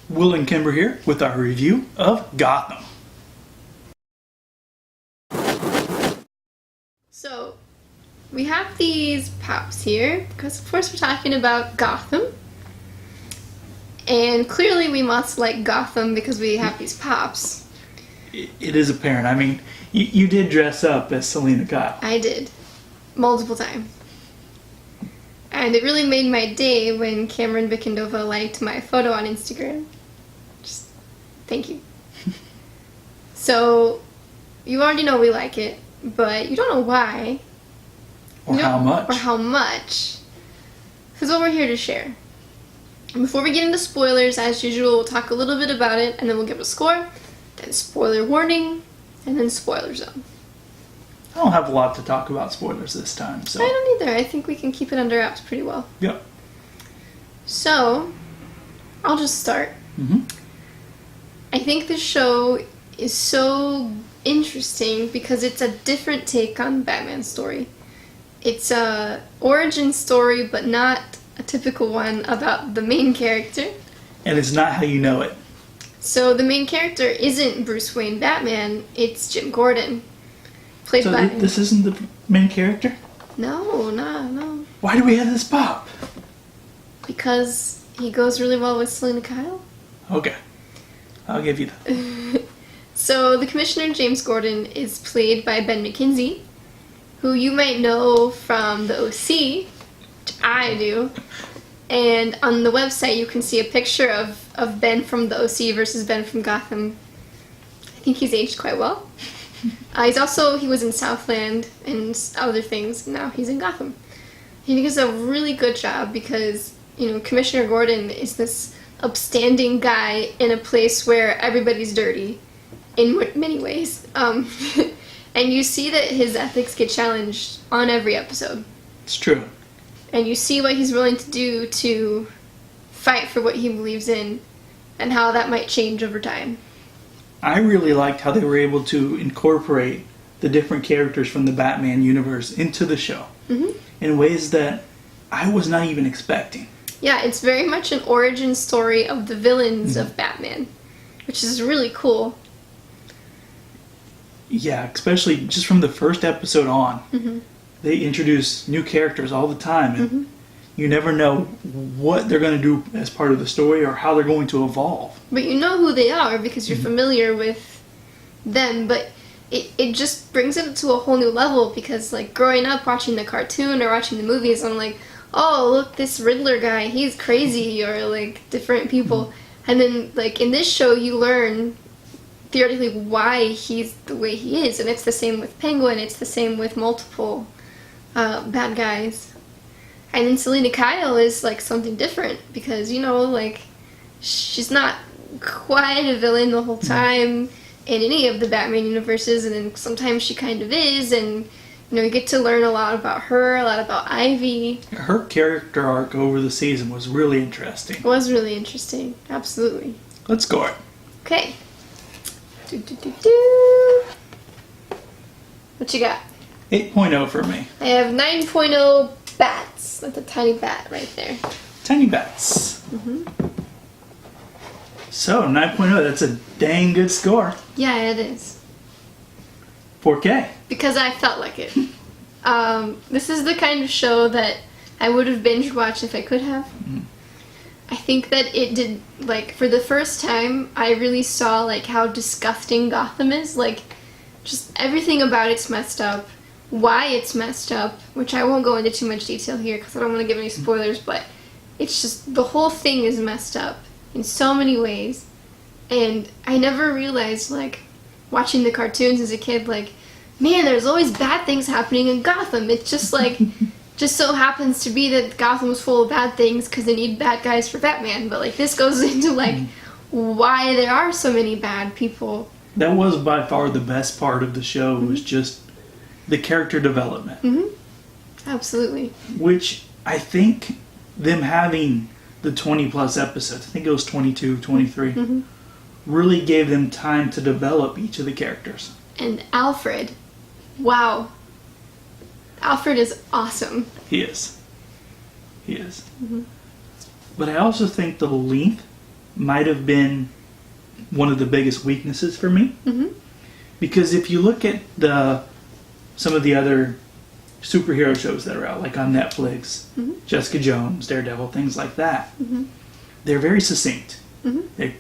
Will and Kimber here with our review of Gotham. So, we have these pops here because of course we're talking about Gotham. And clearly we must like Gotham because we have these pops. It is apparent. I mean, you did dress up as Selena Kyle. I did. Multiple times. And it really made my day when Cameron Bicandova liked my photo on Instagram. Just, thank you. So, you already know we like it, but you don't know why. Or how much. Or how much. Because what we're here to share. And before we get into spoilers, as usual, we'll talk a little bit about it, and then we'll give a score, then spoiler warning, and then spoiler zone. I don't have a lot to talk about spoilers this time, so. I don't either. I think we can keep it under wraps pretty well. Yep. So, I'll just start. Mm-hmm. I think the show is so interesting because it's a different take on Batman's story. It's a origin story, but not a typical one about the main character. And it's not how you know it. So the main character isn't Bruce Wayne Batman, it's Jim Gordon. Played by... this isn't the main character? No. Why do we have this pop? Because he goes really well with Selena Kyle. Okay. I'll give you that. So the Commissioner James Gordon is played by Ben McKenzie, who you might know from the OC, which I do. And on the website you can see a picture of Ben from the OC versus Ben from Gotham. I think he's aged quite well. He was in Southland and other things. Now he's in Gotham. He does a really good job because, you know, Commissioner Gordon is this upstanding guy in a place where everybody's dirty in many ways. And you see that his ethics get challenged on every episode. It's true. And you see what he's willing to do to fight for what he believes in and how that might change over time. I really liked how they were able to incorporate the different characters from the Batman universe into the show in ways that I was not even expecting. Yeah, it's very much an origin story of the villains of Batman, which is really cool. Yeah, especially just from the first episode on. They introduce new characters all the time, and you never know what they're going to do as part of the story or how they're going to evolve. But you know who they are because you're familiar with them, but it just brings it to a whole new level because, like, growing up watching the cartoon or watching the movies, I'm like, oh, look, this Riddler guy, he's crazy, or, like, different people. And then, like, in this show, you learn theoretically why he's the way he is, and it's the same with Penguin, it's the same with multiple bad guys. And then Selena Kyle is like something different because, you know, like, she's not quite a villain the whole time in any of the Batman universes, and then sometimes she kind of is, and, you know, you get to learn a lot about her, a lot about Ivy. Her character arc over the season was really interesting. It was really interesting, absolutely. Let's score it. Okay. What you got? 8.0 for me. I have 9.0 bats. That's a tiny bat right there. Tiny bats. So, 9.0, that's a dang good score. Yeah, it is. 4K. Because I felt like it. This is the kind of show that I would have binge watched if I could have. I think that it did, like, for the first time, I really saw, like, how disgusting Gotham is. Like, just everything about it's messed up. Why it's messed up, which I won't go into too much detail here because I don't want to give any spoilers, but it's just, the whole thing is messed up in so many ways. And I never realized, like, watching the cartoons as a kid, like, man, there's always bad things happening in Gotham. It's just, like, just so happens to be that Gotham's full of bad things because they need bad guys for Batman. But, like, this goes into, like, why there are so many bad people. That was by far the best part of the show, was just the character development. Absolutely. Which I think them having the 20 plus episodes, I think it was 22, 23, really gave them time to develop each of the characters. And Alfred, wow. Alfred is awesome. He is. But I also think the length might have been one of the biggest weaknesses for me. Mm-hmm. Because if you look at some of the other superhero shows that are out, like on Netflix, mm-hmm. Jessica Jones, Daredevil, things like that, mm-hmm. they're very succinct. Mm-hmm. They're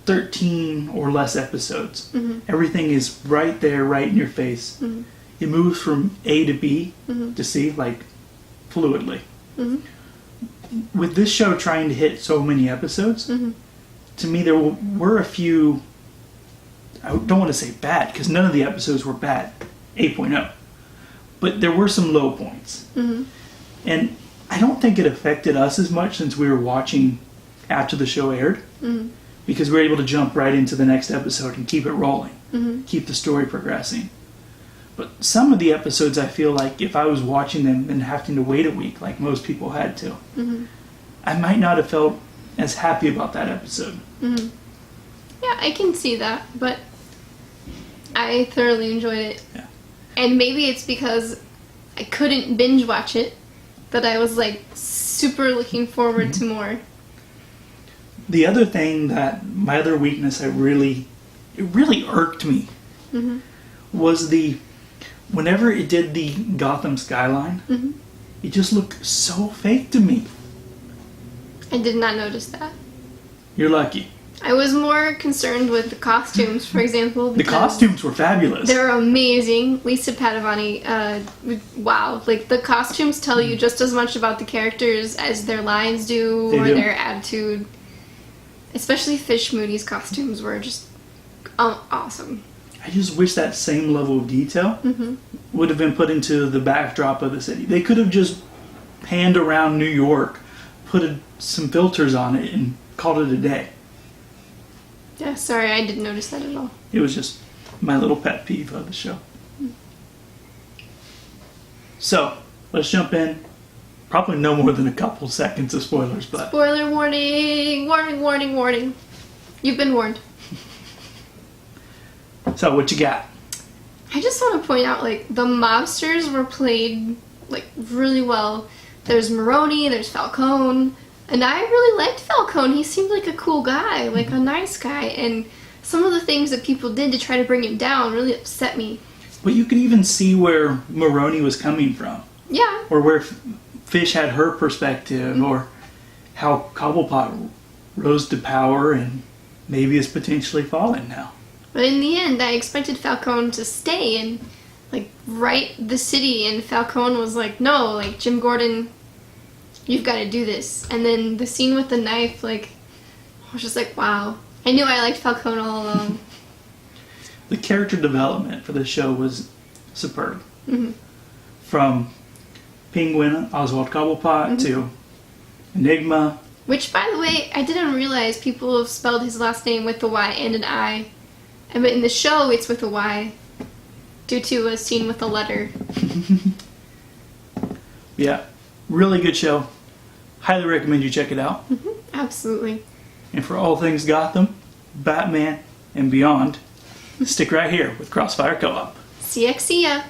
13 or less episodes. Mm-hmm. Everything is right there, right in your face. Mm-hmm. It moves from A to B mm-hmm. to C, like, fluidly. Mm-hmm. With this show trying to hit so many episodes, mm-hmm. to me there were a few, I don't want to say bad, because none of the episodes were bad, 8.0. But there were some low points. Mm-hmm. And I don't think it affected us as much since we were watching after the show aired. Mm-hmm. Because we were able to jump right into the next episode and keep it rolling. Mm-hmm. Keep the story progressing. But some of the episodes, I feel like if I was watching them and having to wait a week, like most people had to, mm-hmm. I might not have felt as happy about that episode. Mm-hmm. Yeah, I can see that, but I thoroughly enjoyed it. Yeah. And maybe it's because I couldn't binge watch it that I was like super looking forward mm-hmm. to more. The other thing that my other weakness, it really irked me, mm-hmm. was whenever it did the Gotham skyline, mm-hmm. it just looked so fake to me. I did not notice that. You're lucky. I was more concerned with the costumes, for example. The costumes were fabulous. They're amazing. Lisa Padovani, wow. Like, the costumes tell you just as much about the characters as their lines do, They or do. their attitude. Especially Fish Mooney's costumes were just awesome. I just wish that same level of detail Mm-hmm. would have been put into the backdrop of the city. They could have just panned around New York, put some filters on it, and called it a day. Yeah, sorry, I didn't notice that at all. It was just my little pet peeve of the show. So, let's jump in. Probably no more than a couple seconds of spoilers, but Spoiler warning! Warning, warning, warning. You've been warned. so what you got? I just want to point out, like, the mobsters were played, like, really well. There's Maroni, there's Falcone, and I really liked Falcone. He seemed like a cool guy, like a nice guy, and some of the things that people did to try to bring him down really upset me. But you could even see where Maroni was coming from, Yeah. or where Fish had her perspective, Mm-hmm. or how Cobblepot rose to power and maybe is potentially falling now. But in the end, I expected Falcone to stay and, like, right the city, and Falcone was like, no, like, Jim Gordon, you've got to do this. And then the scene with the knife, like, I was just like, wow. I knew I liked Falcone all along. The character development for the show was superb. Mm-hmm. From Penguin, Oswald Cobblepot, Mm-hmm. to Enigma. Which, by the way, I didn't realize people have spelled his last name with a Y and an I. But in the show, it's with a Y, due to a scene with a letter. Yeah, really good show. Highly recommend you check it out. Mm-hmm. Absolutely. And for all things Gotham, Batman, and beyond, stick right here with Crossfire Co-op. See ya.